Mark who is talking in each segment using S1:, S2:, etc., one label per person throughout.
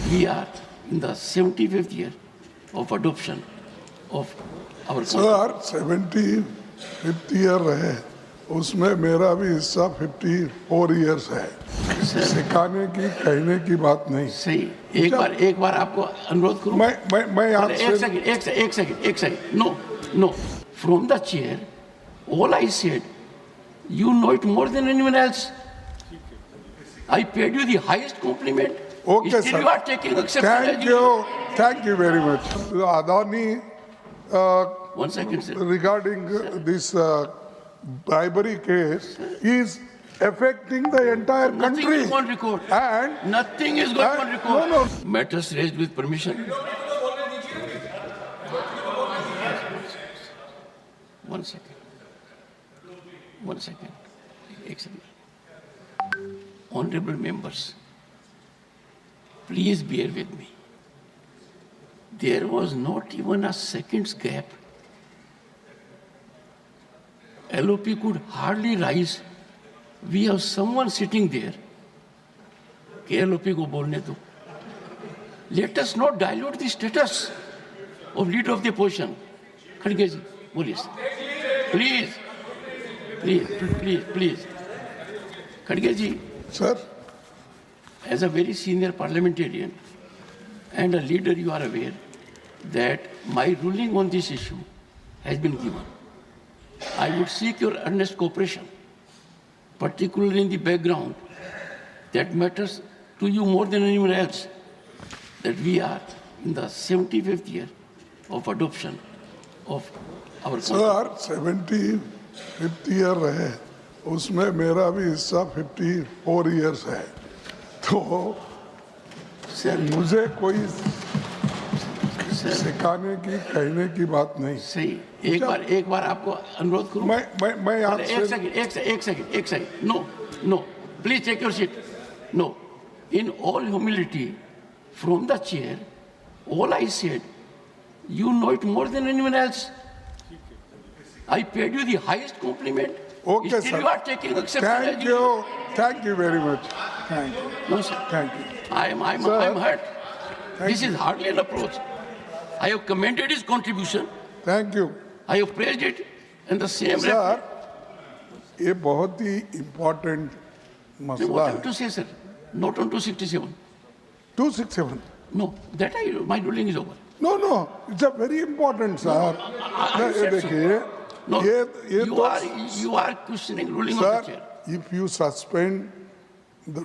S1: We are in the 75th year of adoption of our
S2: sir 75th year है, उसमें मेरा भी हिस्सा 54 इयर्स है। सिखाने की कहने की बात नहीं।
S1: सही। एक बार आपको अनुरोध करूं।
S2: मैं यहाँ
S1: एक second. No. From the chair, all I said, you know it more than anyone else. I paid you the highest compliment.
S2: Okay,
S1: Still
S2: sir.
S1: you are taking exception.
S2: Thank you very much. Adani,
S1: 1 second, sir.
S2: regarding this bribery case is affecting the entire
S1: Nothing
S2: country.
S1: is on record.
S2: And
S1: Nothing is going on record.
S2: No.
S1: Matters raised with permission. 1 second. 1 second. Honorable members, please bear with me. There was not even a second's gap. LOP could hardly rise. We have someone sitting there. LOP को बोलने दो. Let us not dilute the status of leader of the opposition. खड़गे जी, बोलिए. Please. खड़गे जी.
S2: sir,
S1: As a very senior parliamentarian and a leader, you are aware that my ruling on this issue has been given. I would seek your earnest cooperation, particularly in the background that matters to you more than anyone else, that we are in the 75th year of adoption of our
S2: sir, 75th year है, उसमें मेरा भी हिस्सा 54 years है। तो मुझे कोई सिखाने की कहने की बात नहीं।
S1: सही। एक बार आपको अनुरोध करूं।
S2: मैं यहाँ
S1: एक second. No. Please take your seat. No. In all humility, from the chair, all I said, you know it more than anyone else. I paid you the highest compliment.
S2: Okay,
S1: Still
S2: sir.
S1: you are taking exception.
S2: Thank you very much. Thank you.
S1: No, sir.
S2: Thank you.
S1: I'm hurt. This is hardly an approach. I have commended his contribution.
S2: Thank you.
S1: I have praised it in the same
S2: Sir,
S1: breath.
S2: ये बहुत ही important
S1: What
S2: मसला
S1: I have
S2: है।
S1: to say, sir, not on 267.
S2: 267.
S1: No, my ruling is over.
S2: No, it's a very important, sir.
S1: I
S2: ये
S1: said so.
S2: देखिए,
S1: No,
S2: ये
S1: you are questioning ruling of
S2: sir,
S1: the chair.
S2: if you suspend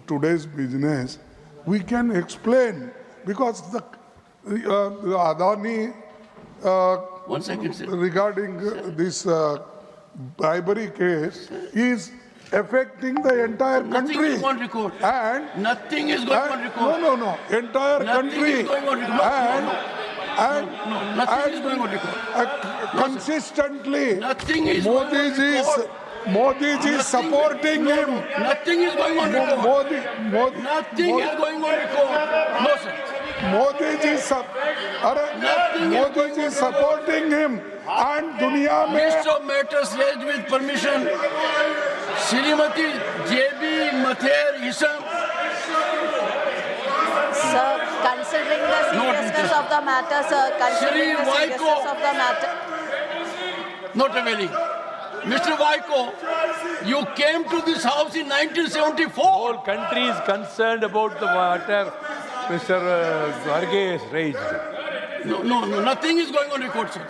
S2: today's business, we can explain because the Adani
S1: 1 second, sir.
S2: regarding this bribery case is affecting the entire
S1: Nothing
S2: country.
S1: is on record.
S2: And
S1: Nothing is going on record.
S2: No, entire
S1: Nothing
S2: country.
S1: is going on record. No, nothing is going on record.
S2: Consistently,
S1: Nothing is going on record.
S2: Modi ji is supporting him.
S1: Nothing is going on record. Nothing is going on record. No, sir.
S2: Modi ji is supporting him. And दुनिया में
S1: List of matters raised with permission. Srimati J.B. Mather Isam.
S3: Sir, considering the seriousness of the matter, sir, considering the seriousness of the matter.
S1: Not availing. Mr. Vaiko, you came to this house in 1974.
S4: Whole country is concerned about the matter Mr. Varghese has raised.
S1: No, nothing is going on record, sir.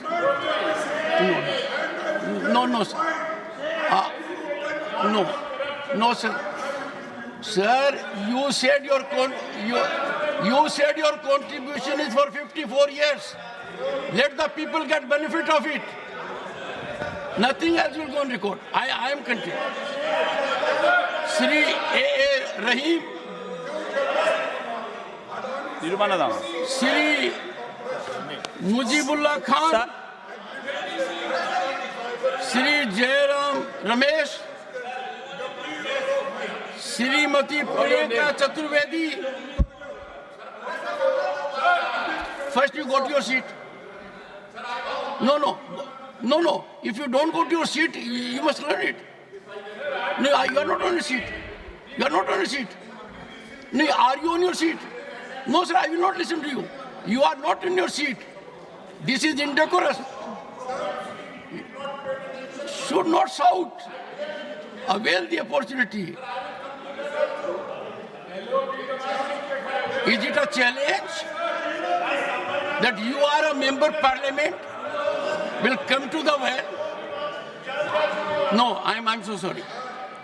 S1: No, sir. No, sir. Sir, you said your contribution is for 54 years. Let the people get benefit of it. Nothing else will go on record. I am continuing. Sri A.A. Rahim. Sri Mujibullah Khan. Sri Jairam Ramesh. Srimati Priyanka Chaturvedi. First you go to your seat. No. If you don't go to your seat, you must learn it. No, you are not on your seat. No, are you on your seat? No, sir, I will not listen to you. You are not in your seat. This is indecorous. Should not shout. Avail the opportunity. Is it a challenge that you are a member of parliament will come to the well? No, I'm so sorry.